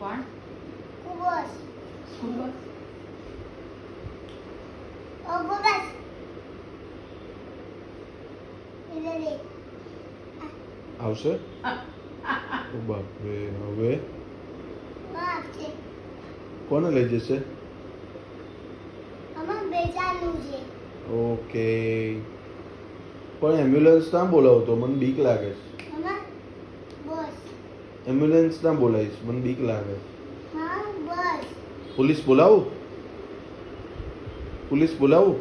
કોણ? કુબોસ school bus. ઓગોબસ ઇલેલે આવશે ઓ બાપ રે હવે બાપ છે કોને લઈ જશે અમાર બેચાનું છે ઓકે પણ એમ્બ્યુલન્સ ના બોલાવતો મને બીક લાગે છે અમાર બસ એમ્બ્યુલન્સ ના બોલાવીશ મને બીક લાગે છે હા બસ પોલીસ બોલાવું પોલીસ બોલાવું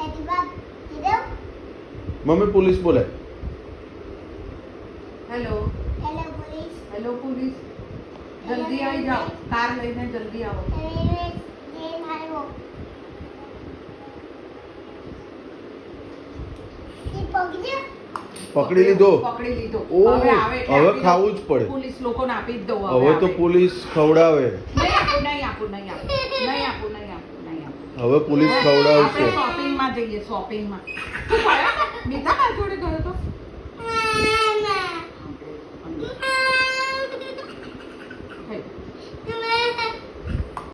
એટીવા કીધું મમ્મી પોલીસ બોલાય hello hello police hello police, જલ્દી આવી જાઓ, કાર લઈને જલ્દી આવો. રેલવે ટ્રેન આવ્યો ઈ પકડ્યો પકડી લીધો પકડી લીધો. ઓહ, હવે આવે એટલે હવે આપી ખાવું દઉં. જ પડે. પોલીસ લોકોને આપી જ દઉં હવે તો આવે. પોલીસ ખવડાવે નહીં આપું, નહીં આપું, નહીં આપું, નહીં આપું, નહીં આપું, નહીં આપું. હવે પોલીસ આપણે ખવડાવશે શોપિંગમાં જઈએ, શોપિંગમાં. શું થયું? મીઠા